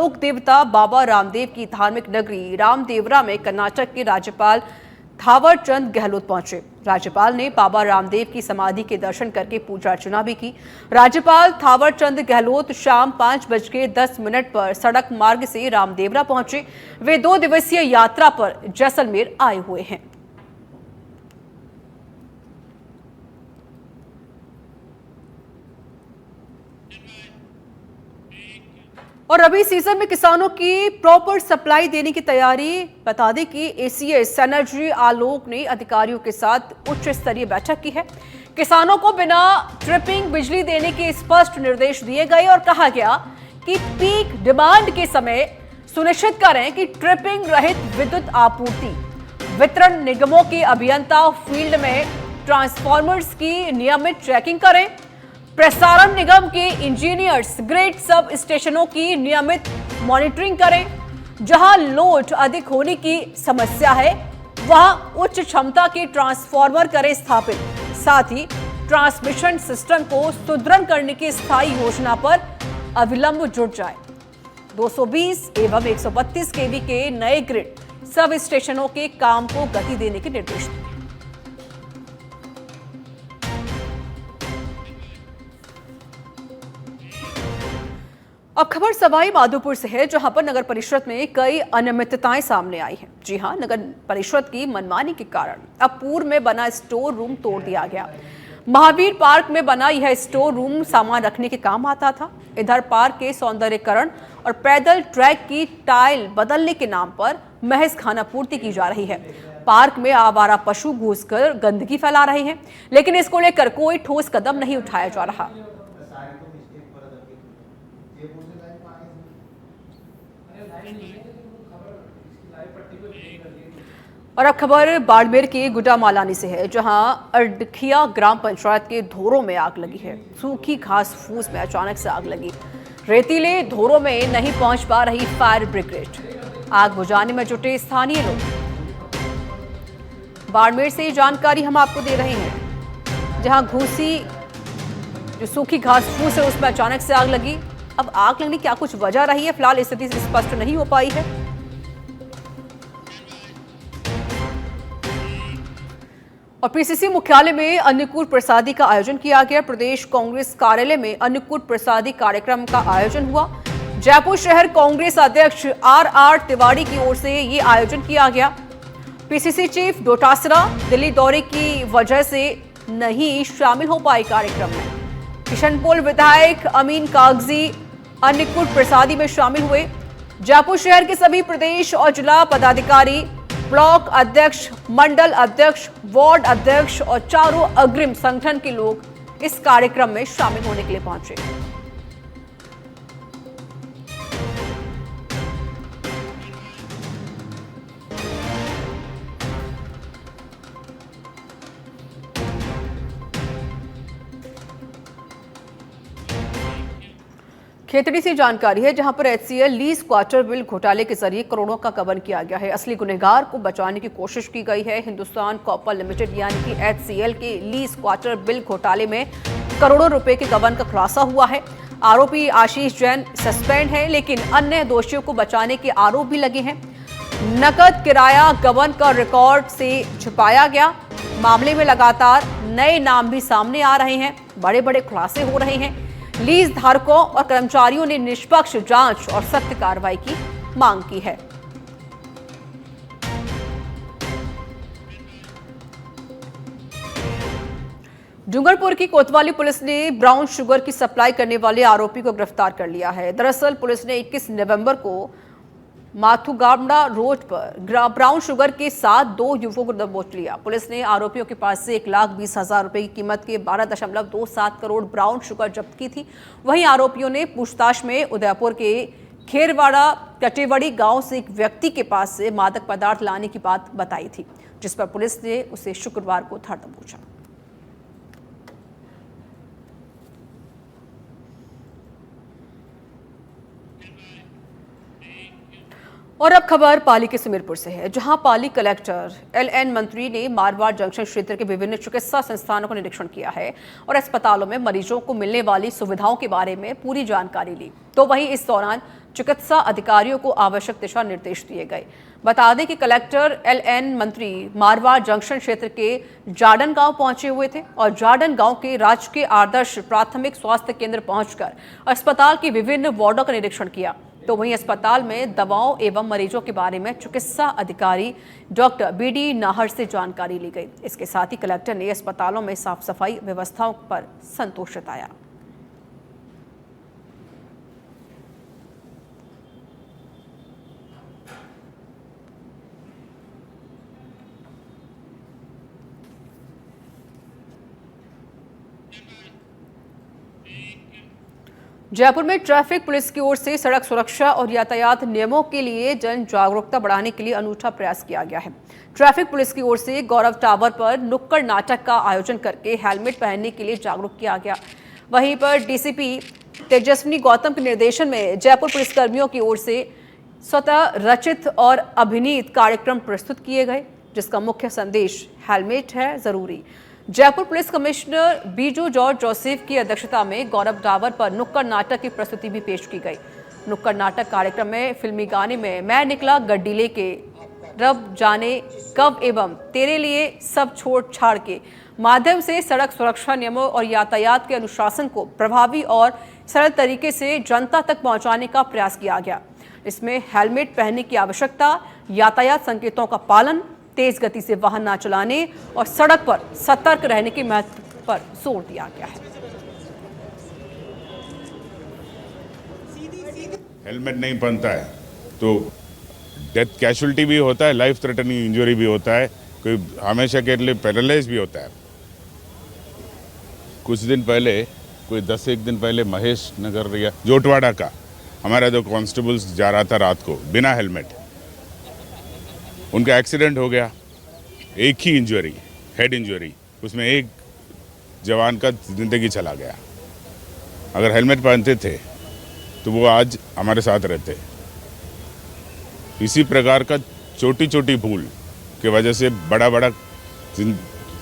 लोक देवता बाबा रामदेव की धार्मिक नगरी रामदेवरा में कर्नाटक के राज्यपाल थावर चंद गहलोत पहुंचे। राज्यपाल ने बाबा रामदेव की समाधि के दर्शन करके पूजा अर्चना भी की। राज्यपाल थावर चंद गहलोत शाम 5:10 पर सड़क मार्ग से रामदेवरा पहुंचे। वे 2 दिवसीय यात्रा पर जैसलमेर आए हुए हैं। और रबी सीजन में किसानों की प्रॉपर सप्लाई देने की तैयारी। बता दें कि एसीएस एनर्जी आलोक ने अधिकारियों के साथ उच्च स्तरीय बैठक की है। किसानों को बिना ट्रिपिंग बिजली देने के स्पष्ट निर्देश दिए गए और कहा गया कि पीक डिमांड के समय सुनिश्चित करें कि ट्रिपिंग रहित विद्युत आपूर्ति। वितरण निगमों के अभियंता फील्ड में ट्रांसफॉर्मर्स की नियमित चेकिंग करें। प्रसारण निगम के इंजीनियर्स ग्रिड सब स्टेशनों की नियमित मॉनिटरिंग करें। जहां लोड अधिक होने की समस्या है वहां उच्च क्षमता के ट्रांसफॉर्मर करें स्थापित। साथ ही ट्रांसमिशन सिस्टम को सुदृढ़ करने की स्थायी योजना पर अविलंब जुट जाए। 220 एवं 132 केवी के नए ग्रिड सब स्टेशनों के काम को गति देने के निर्देश दिए। अब खबर सवाई माधोपुर से है, जहां पर नगर परिषद में कई अनियमितताएं सामने आई हैं। जी हां, नगर परिषद की मनमानी के कारण अब पूर्व में बना स्टोर रूम तोड़ दिया गया। महावीर पार्क में बना यह स्टोर रूम सामान रखने के काम आता था। इधर पार्क के सौंदर्यीकरण और पैदल ट्रैक की टाइल बदलने के नाम पर महज खानापूर्ति की जा रही है। पार्क में आवारा पशु घुसकर गंदगी फैला रहे हैं, लेकिन इसको लेकर कोई ठोस कदम नहीं उठाया जा रहा। और अब खबर बाड़मेर के गुडामालानी से है, जहां अरडखिया ग्राम पंचायत के धोरों में आग लगी है। सूखी घास फूस में अचानक से आग लगी। रेतीले धोरों में नहीं पहुंच पा रही फायर ब्रिगेड। आग बुझाने में जुटे स्थानीय लोग। बाड़मेर से जानकारी हम आपको दे रहे हैं, जहां घूसी जो सूखी घास फूस है उसमें अचानक से आग लगी। अब आग लगने की क्या कुछ वजह रही है, फिलहाल स्थिति स्पष्ट नहीं हो पाई है। और पीसीसी मुख्यालय में अन्नकूट प्रसादी का आयोजन किया गया। प्रदेश कांग्रेस कार्यालय में अन्नकूट प्रसादी कार्यक्रम का आयोजन हुआ। जयपुर शहर कांग्रेस अध्यक्ष आर तिवारी की ओर से ये आयोजन किया गया। पीसीसी चीफ डोटासरा दिल्ली दौरे की वजह से नहीं शामिल हो पाए कार्यक्रम में। किशनपोल विधायक अमीन कागजी अन्नकूट प्रसादी में शामिल हुए। जयपुर शहर के सभी प्रदेश और जिला पदाधिकारी, ब्लॉक अध्यक्ष, मंडल अध्यक्ष, वार्ड अध्यक्ष और चारों अग्रिम संगठन के लोग इस कार्यक्रम में शामिल होने के लिए पहुंचे। खेतड़ी से जानकारी है, जहां पर एचसीएल लीज क्वार्टर बिल घोटाले के जरिए करोड़ों का गबन किया गया है। असली गुनहगार को बचाने की कोशिश की गई है। हिंदुस्तान कॉपर लिमिटेड यानी कि एचसीएल के लीज क्वार्टर बिल घोटाले में करोड़ों रुपए के गबन का खुलासा हुआ है। आरोपी आशीष जैन सस्पेंड है, लेकिन अन्य दोषियों को बचाने के आरोप भी लगे हैं। नकद किराया गबन का रिकॉर्ड से छुपाया गया। मामले में लगातार नए नाम भी सामने आ रहे हैं। बड़े बड़े खुलासे हो रहे हैं। लीज धारकों और कर्मचारियों ने निष्पक्ष जांच और सख्त कार्रवाई की मांग की है। डूंगरपुर की कोतवाली पुलिस ने ब्राउन शुगर की सप्लाई करने वाले आरोपी को गिरफ्तार कर लिया है। दरअसल पुलिस ने 21 नवंबर को माथुगामड़ा रोड पर ब्राउन शुगर के साथ 2 युवकों को दबोच लिया। पुलिस ने आरोपियों के पास से 1,20,000 रुपए की कीमत के 12.27 करोड़ ब्राउन शुगर जब्त की थी। वहीं आरोपियों ने पूछताछ में उदयपुर के खेरवाड़ा कटेवड़ी गांव से एक व्यक्ति के पास से मादक पदार्थ लाने की बात बताई थी, जिस पर पुलिस ने उसे शुक्रवार को धर दबोचा। और अब खबर पाली के सुमेरपुर से है, जहां पाली कलेक्टर एलएन मंत्री ने मारवाड़ जंक्शन क्षेत्र के विभिन्न चिकित्सा संस्थानों का निरीक्षण किया है और अस्पतालों में मरीजों को मिलने वाली सुविधाओं के बारे में पूरी जानकारी ली। तो वहीं इस दौरान चिकित्सा अधिकारियों को आवश्यक दिशा निर्देश दिए गए। बता दें कि कलेक्टर LN मंत्री मारवाड़ जंक्शन क्षेत्र के जाडन गांव पहुंचे हुए थे और जाडन गांव के राजकीय आदर्श प्राथमिक स्वास्थ्य केंद्र पहुंचकर अस्पताल की विभिन्न वार्डों का निरीक्षण किया। तो वहीं अस्पताल में दवाओं एवं मरीजों के बारे में चिकित्सा अधिकारी डॉक्टर BD नाहर से जानकारी ली गई। इसके साथ ही कलेक्टर ने अस्पतालों में साफ सफाई व्यवस्थाओं पर संतोष जताया। जयपुर में ट्रैफिक पुलिस की ओर से सड़क सुरक्षा और यातायात नियमों के लिए जन जागरूकता बढ़ाने के लिए अनूठा प्रयास किया गया है। ट्रैफिक पुलिस की ओर से गौरव टावर पर नुक्कड़ नाटक का आयोजन करके हेलमेट पहनने के लिए जागरूक किया गया। वहीं पर DCP तेजस्विनी गौतम के निर्देशन में जयपुर पुलिसकर्मियों की ओर से स्वतः रचित और अभिनीत कार्यक्रम प्रस्तुत किए गए, जिसका मुख्य संदेश हेलमेट है जरूरी। Jaipur police commissioner Biju George Joseph की अध्यक्षता में गौरव टावर पर नुक्कड़ नाटक की प्रस्तुति भी पेश की गई। नुक्कड़ नाटक कार्यक्रम में फिल्मी गाने में मैं निकला गड्डी लेके, रब जाने कब एवं तेरे लिए सब छोड़ छाड़ के माध्यम से सड़क सुरक्षा नियमों और यातायात के अनुशासन को प्रभावी और सरल तरीके से जनता तक पहुंचाने का प्रयास किया गया। इसमें हेलमेट पहनने की आवश्यकता, यातायात संकेतों का पालन, तेज गति से वाहन न चलाने और सड़क पर सतर्क रहने के महत्व पर जोर दिया गया है। हेलमेट नहीं पहनता है तो डेथ कैजुअलिटी भी होता है, लाइफ थ्रेटनिंग इंजरी भी होता है, कोई हमेशा के लिए पैरालाइज भी होता है। कुछ दिन पहले, कोई 10-1 दिन पहले महेश नगर या जोटवाड़ा का हमारा 2 कांस्टेबल्स जा रहा था रात को बिना हेलमेट, उनका एक्सीडेंट हो गया। एक ही इंजरी, हेड इंजरी, उसमें एक जवान का जिंदगी चला गया। अगर हेलमेट पहनते थे तो वो आज हमारे साथ रहते। इसी प्रकार का छोटी छोटी भूल की वजह से बड़ा बड़ा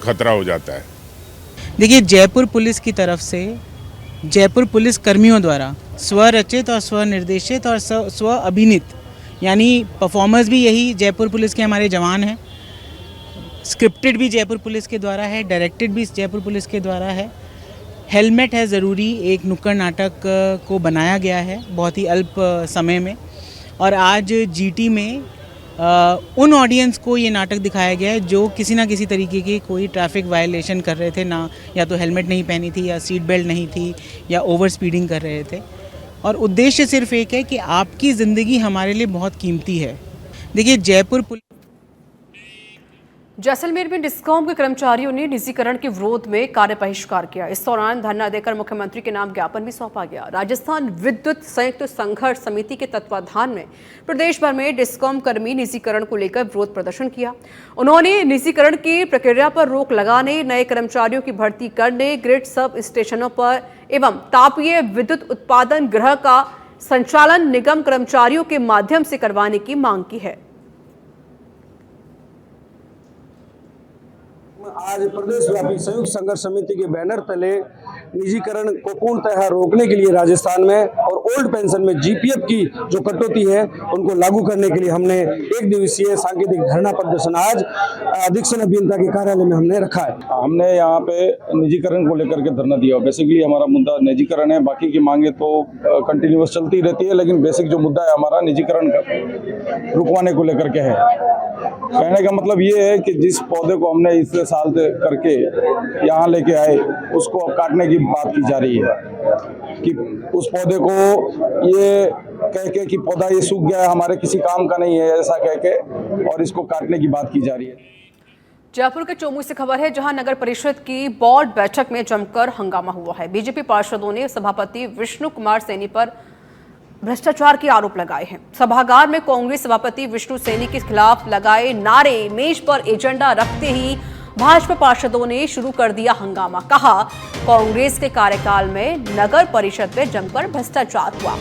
खतरा हो जाता है। देखिए, जयपुर पुलिस की तरफ से जयपुर पुलिस कर्मियों द्वारा स्वरचित और स्वनिर्देशित और स्व अभिनीत, यानी परफॉर्मर्स भी यही जयपुर पुलिस के हमारे जवान हैं, स्क्रिप्टेड भी जयपुर पुलिस के द्वारा है, डायरेक्टेड भी जयपुर पुलिस के द्वारा है। हेलमेट है ज़रूरी एक नुक्कड़ नाटक को बनाया गया है बहुत ही अल्प समय में, और आज GT में उन ऑडियंस को ये नाटक दिखाया गया है जो किसी ना किसी तरीके की कोई ट्रैफिक वायलेशन कर रहे थे, ना या तो हेलमेट नहीं पहनी थी, या सीट बेल्ट नहीं थी, या ओवर स्पीडिंग कर रहे थे। और उद्देश्य सिर्फ एक है कि आपकी ज़िंदगी हमारे लिए बहुत कीमती है। देखिए, जयपुर पुलिस जैसलमेर में डिस्कॉम के कर्मचारियों ने निजीकरण के विरोध में कार्य बहिष्कार किया। इस दौरान धरना देकर मुख्यमंत्री के नाम ज्ञापन भी सौंपा गया। राजस्थान विद्युत संयुक्त संघर्ष समिति के तत्वाधान में प्रदेश भर में डिस्कॉम कर्मी निजीकरण को लेकर विरोध प्रदर्शन किया। उन्होंने निजीकरण की प्रक्रिया पर रोक लगाने, नए कर्मचारियों की भर्ती करने, ग्रिड सब स्टेशनों पर एवं तापीय विद्युत उत्पादन गृह का संचालन निगम कर्मचारियों के माध्यम से करवाने की मांग की है। आज प्रदेश व्यापी संयुक्त संघर्ष समिति के बैनर तले निजीकरण को पूर्णतः रोकने के लिए राजस्थान में और ओल्ड पेंशन में GPF की जो कटौती है उनको लागू करने के लिए हमने 1 दिवसीय सांकेतिक धरना प्रदर्शन आज अधीक्षण अभियंता के कार्यालय में हमने रखा है। हमने यहाँ पे निजीकरण को लेकर के धरना दिया। बेसिकली हमारा मुद्दा निजीकरण है, बाकी की मांगे तो कंटिन्यूअस चलती रहती है, लेकिन बेसिक जो मुद्दा है हमारा निजीकरण का रुकवाने को लेकर के है। कहने का मतलब ये है कि जिस पौधे को हमने इस साल करके यहाँ लेके आए उसको काटने की बात की जा रही है कि उस पौधे को ये कह के कि पौधा ये सूख गया, हमारे किसी काम का नहीं है, ऐसा कह के और इसको काटने की बात की जा रही है। जयपुर के चोमू से खबर है, जहां नगर परिषद की बोर्ड बैठक में जमकर हंगामा हुआ है। बीजेपी पार्षदों ने सभापति विष्णु कुमार सैनी पर भ्रष्टाचार के आरोप लगाए हैं। सभागार में कांग्रेस सभापति विष्णु सैनी के खिलाफ लगाए नारे, मेज पर एजेंडा रखते ही भाजपा पार्षदों ने शुरू कर दिया हंगामा। कहा, कांग्रेस के कार्यकाल में नगर परिषद में जमकर भ्रष्टाचार हुआ।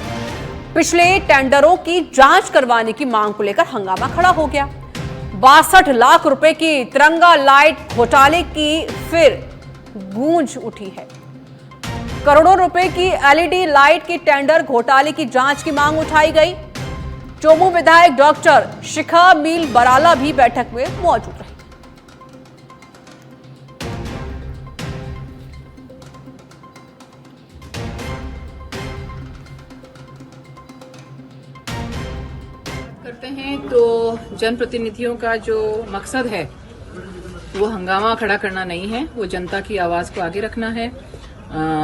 पिछले टेंडरों की जांच करवाने की मांग को लेकर हंगामा खड़ा हो गया। 62 लाख रुपए की तिरंगा लाइट घोटाले की फिर गूंज उठी है। करोड़ों रुपए की एलईडी लाइट की टेंडर घोटाले की जांच की मांग उठाई गई। चोमू विधायक डॉक्टर शिखा मील बराला भी बैठक में मौजूद रहे। करते हैं तो जनप्रतिनिधियों का जो मकसद है वो हंगामा खड़ा करना नहीं है, वो जनता की आवाज को आगे रखना है।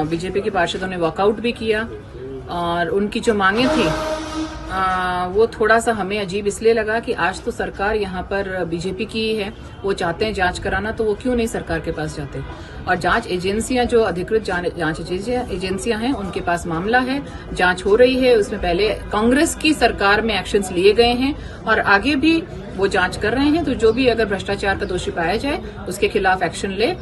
बीजेपी के पार्षदों ने वॉकआउट भी किया और उनकी जो मांगे थी वो थोड़ा सा हमें अजीब इसलिए लगा कि आज तो सरकार यहाँ पर बीजेपी की ही है, वो चाहते हैं जांच कराना, तो वो क्यों नहीं सरकार के पास जाते। और जांच एजेंसियां जो अधिकृत जांच एजेंसियां हैं उनके पास मामला है, जांच हो रही है। उसमें पहले कांग्रेस की सरकार में एक्शंस लिए गए हैं और आगे भी वो जांच कर रहे हैं। तो जो भी अगर भ्रष्टाचार का दोषी पाया जाए उसके खिलाफ एक्शन ले।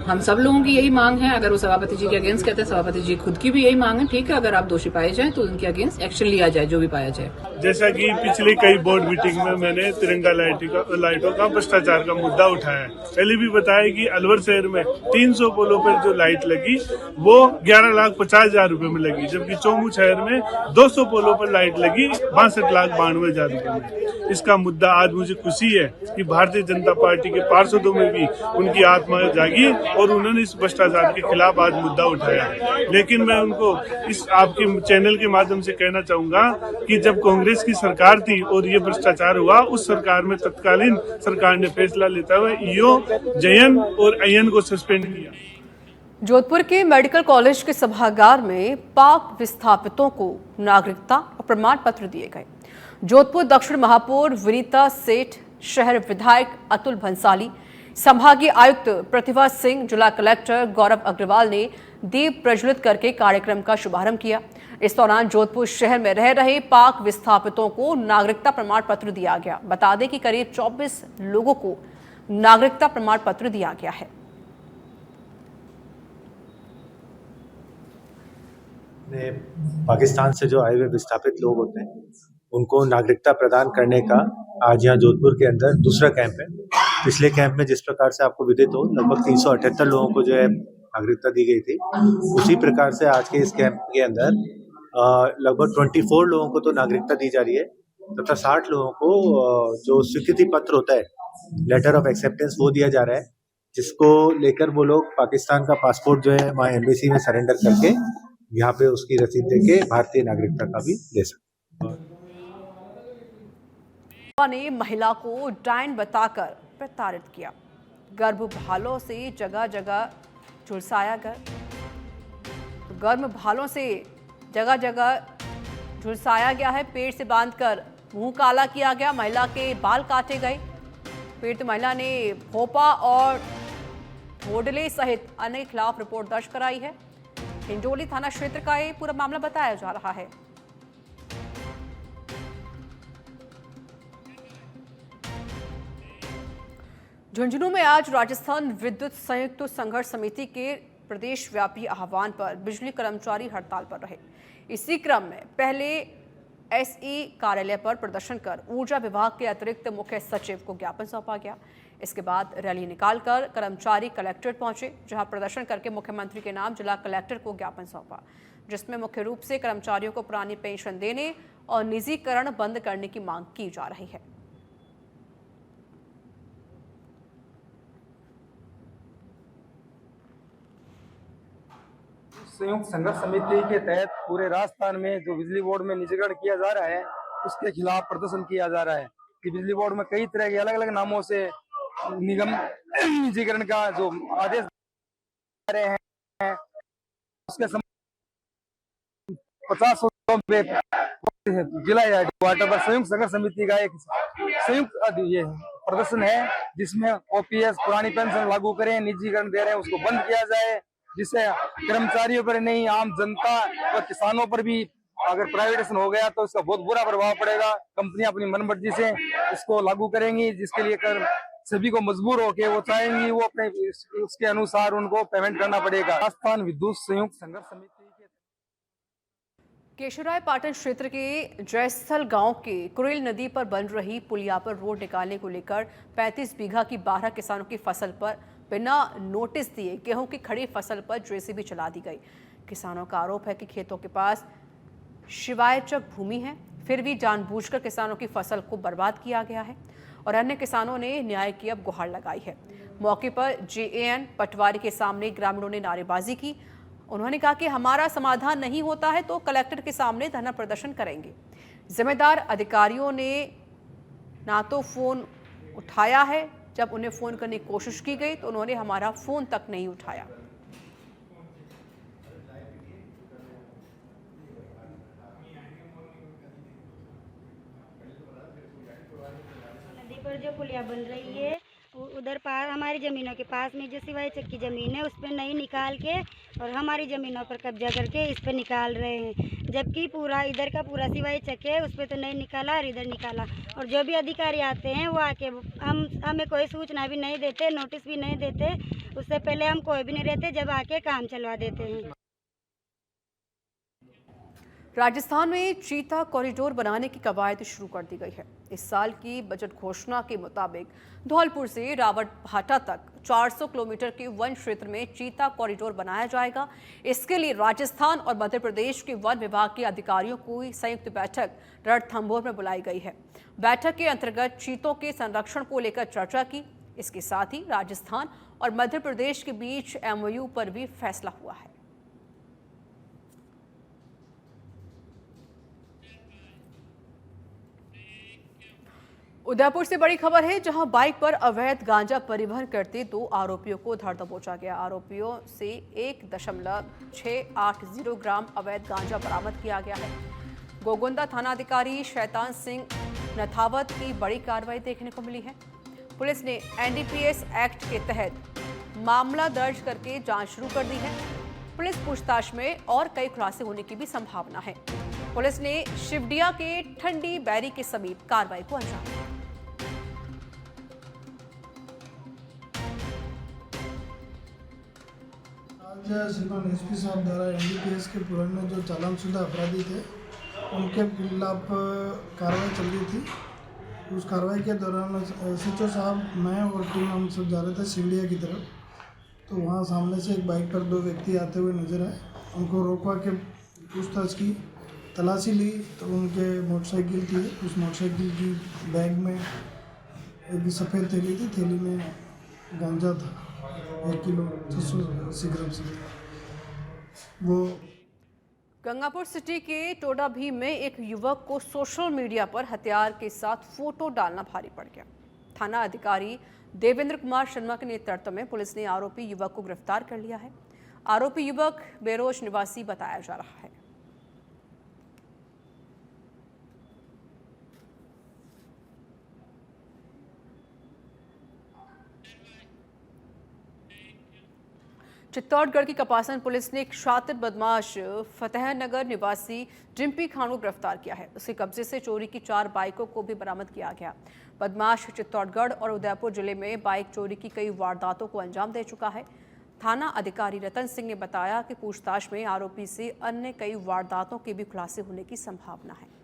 हम सब लोगों की यही मांग है। अगर वो सभापति जी के अगेंस्ट कहते हैं, सभापति जी खुद की भी यही मांग है, ठीक है, अगर आप दोषी पाए जाए तो उनके अगेंस्ट एक्शन लिया जाए, जो भी पाया जाए। जैसा कि पिछले कई बोर्ड मीटिंग में मैंने तिरंगा लाइटों का भ्रष्टाचार का मुद्दा उठाया है। पहले भी बताया कि अलवर शहर में 300 पोलों पर जो लाइट लगी वो 11,50,000 रुपए में लगी, जबकि चोमू शहर में 200 पोलों पर लाइट लगी 62,92,000 रुपए में। इसका मुद्दा आज मुझे खुशी है कि भारतीय जनता पार्टी के पार्षदों में भी उनकी आत्मा जागी और उन्होंने इस भ्रष्टाचार के खिलाफ आज मुद्दा उठाया। लेकिन मैं उनको इस आपके चैनल के माध्यम से कहना चाहूंगा कि जब कांग्रेस की सरकार थी और ये भ्रष्टाचार हुआ, उस सरकार में तत्कालीन सरकार ने फैसला लेते हुए ईओ जयन और अयन को सस्पेंड किया। जोधपुर के मेडिकल कॉलेज के सभागार में पाक विस्थापितों को नागरिकता और प्रमाण पत्र दिए गए। जोधपुर दक्षिण महापौर विनीता सेठ, शहर विधायक अतुल भंसाली, संभागीय आयुक्त प्रतिभा सिंह, जिला कलेक्टर गौरव अग्रवाल ने दीप प्रज्वलित करके कार्यक्रम का शुभारंभ किया। इस दौरान जोधपुर शहर में रह रहे पाक विस्थापितों को नागरिकता प्रमाण पत्र दिया गया। बता दें कि करीब 24 लोगों को नागरिकता प्रमाण पत्र दिया गया है। पाकिस्तान से जो आए हुए विस्थापित लोग होते हैं उनको नागरिकता प्रदान करने का आज यहाँ जोधपुर के अंदर दूसरा कैंप है। पिछले कैंप में जिस प्रकार से आपको विदित हो लगभग 378 लोगों को जो है नागरिकता दी गई थी, उसी प्रकार से आज के इस कैंप के अंदर लगभग 24 लोगों को तो नागरिकता दी जा रही है तथा 60 लोगों को जो स्वीकृति पत्र होता है, लेटर ऑफ एक्सेप्टेंस, वो दिया जा रहा है, जिसको लेकर वो लोग पाकिस्तान का पासपोर्ट जो है वहाँ एम्बेसी में सरेंडर करके यहाँ पे उसकी रसीद देके भारतीय नागरिकता का भी ले सकते। ने महिला को डायन बताकर प्रताड़ित किया। गर्भ भालों से जगह जगह झुलसाया गया। गर्भ भालों से जगह जगह झुलसाया गया है। पेट से बांधकर मुंह काला किया गया। महिला के बाल काटे गए। पीड़ित महिला ने भोपा और ढोडले सहित अन्य के खिलाफ रिपोर्ट दर्ज कराई है। हिंडोली थाना क्षेत्र का ये पूरा मामला बताया जा रहा है। झुंझुनू में आज राजस्थान विद्युत संयुक्त संघर्ष समिति के प्रदेश व्यापी आह्वान पर बिजली कर्मचारी हड़ताल पर रहे। इसी क्रम में पहले एसई कार्यालय पर प्रदर्शन कर ऊर्जा विभाग के अतिरिक्त मुख्य सचिव को ज्ञापन सौंपा गया। इसके बाद रैली निकालकर कर्मचारी कलेक्ट्रेट पहुंचे, जहां प्रदर्शन करके मुख्यमंत्री के नाम जिला कलेक्टर को ज्ञापन सौंपा, जिसमें मुख्य रूप से कर्मचारियों को पुरानी पेंशन देने और निजीकरण बंद करने की मांग की जा रही है। संयुक्त संघर्ष समिति के तहत पूरे राजस्थान में जो बिजली बोर्ड में निजीकरण किया जा रहा है उसके खिलाफ प्रदर्शन किया जा रहा है कि बिजली बोर्ड में कई तरह के अलग अलग नामों से निगम निजीकरण का जो आदेश दे रहे हैं उसके 50 जिला हेडक्वार्टर पर संयुक्त संघर्ष समिति का एक संयुक्त ये प्रदर्शन है, जिसमें ओपीएस पुरानी पेंशन लागू करें, निजीकरण दे रहे हैं उसको बंद किया जाए, जिससे कर्मचारियों पर नहीं आम जनता और किसानों पर भी अगर प्राइवेटाइजेशन हो गया तो इसका बहुत बुरा प्रभाव पड़ेगा। कंपनियां अपनी मनमर्जी से इसको लागू करेंगी, जिसके लिए सभी को मजबूर होकर वो चाहेंगी वो अपने उसके अनुसार उनको पेमेंट करना पड़ेगा। राजस्थान विद्युत संयुक्त संघर्ष समिति केशवराय पाटन क्षेत्र के जयस्थल गांव के कुरेल नदी पर बन रही पुलिया पर रोड निकालने को लेकर 35 बीघा की 12 किसानों की फसल पर बिना नोटिस दिए गेहूं की खड़ी फसल पर जेसीबी चला दी गई। किसानों का आरोप है कि खेतों के पास शिवायचक भूमि है, फिर भी जानबूझकर किसानों की फसल को बर्बाद किया गया है और अन्य किसानों ने न्याय की अब गुहार लगाई है। मौके पर जेएएन पटवारी के सामने ग्रामीणों ने नारेबाजी की। उन्होंने कहा कि हमारा समाधान नहीं होता है तो कलेक्टर के सामने धरना प्रदर्शन करेंगे। जिम्मेदार अधिकारियों ने ना तो फोन उठाया है, जब उन्हें फोन करने की कोशिश की गई तो उन्होंने हमारा फोन तक नहीं उठाया। नदी पर जो पुलिया बन रही है उधर पार हमारी ज़मीनों के पास में जो शिवायचक की ज़मीन है उस पर नहीं निकाल के और हमारी ज़मीनों पर कब्जा करके इस पर निकाल रहे हैं, जबकि पूरा इधर का पूरा शिवायचक है उस पर तो नहीं निकाला और इधर निकाला। और जो भी अधिकारी आते हैं वो आके हमें कोई सूचना भी नहीं देते, नोटिस भी नहीं देते, उससे पहले हम कोई भी नहीं रहते, जब आके काम चलवा देते हैं। राजस्थान में चीता कॉरिडोर बनाने की कवायद शुरू कर दी गई है। इस साल की बजट घोषणा के मुताबिक धौलपुर से रावतभाटा तक 400 किलोमीटर के वन क्षेत्र में चीता कॉरिडोर बनाया जाएगा। इसके लिए राजस्थान और मध्य प्रदेश के वन विभाग के अधिकारियों की संयुक्त बैठक रणथंभौर में बुलाई गई है। बैठक के अंतर्गत चीतों के संरक्षण को लेकर चर्चा की। इसके साथ ही राजस्थान और मध्य प्रदेश के बीच एमओयू पर भी फैसला हुआ है। उदयपुर से बड़ी खबर है, जहां बाइक पर अवैध गांजा परिवहन करते 2 आरोपियों को धर दबोचा गया। आरोपियों से 1.680 ग्राम अवैध गांजा बरामद किया गया है। गोगुंदा थानाधिकारी शैतान सिंह नथावत की बड़ी कार्रवाई देखने को मिली है। पुलिस ने एनडीपीएस एक्ट के तहत मामला दर्ज करके जांच शुरू कर दी है। पुलिस पूछताछ में और कई खुलासे होने की भी संभावना है। पुलिस ने शिवडिया के ठंडी बैरी के समीप कार्रवाई को अंजाम दिया। आज श्रीमान एसपी साहब द्वारा एनडीपीएस के पुराने जो चालानशुदा अपराधी थे उनके खिलाफ कार्रवाई चल रही थी। उस कार्रवाई के दौरान एसएचओ साहब, मैं और टीम हम सब जा रहे थे शिवडिया की तरफ, तो वहाँ सामने से एक बाइक पर 2 व्यक्ति आते हुए नजर आए। उनको रोकवा के पूछताछ की, तलाशी ली तो उनके मोटरसाइकिल थी। उस मोटरसाइकिल की बैग में एक सफ़ेद थैली थी, थैली में गांजा था 1 किलो 680 ग्राम से। वो गंगापुर सिटी के टोडा भीम में एक युवक को सोशल मीडिया पर हथियार के साथ फोटो डालना भारी पड़ गया। थाना अधिकारी देवेंद्र कुमार शर्मा के नेतृत्व में पुलिस ने आरोपी युवक को गिरफ्तार कर लिया है। आरोपी युवक बेरोज निवासी बताया जा रहा है। चित्तौड़गढ़ की कपासन पुलिस ने एक शातिर बदमाश फतेहनगर निवासी डिम्पी खान को गिरफ्तार किया है। उसके कब्जे से चोरी की 4 बाइकों को भी बरामद किया गया। बदमाश चित्तौड़गढ़ और उदयपुर जिले में बाइक चोरी की कई वारदातों को अंजाम दे चुका है। थाना अधिकारी रतन सिंह ने बताया कि पूछताछ में आरोपी से अन्य कई वारदातों के भी खुलासे होने की संभावना है।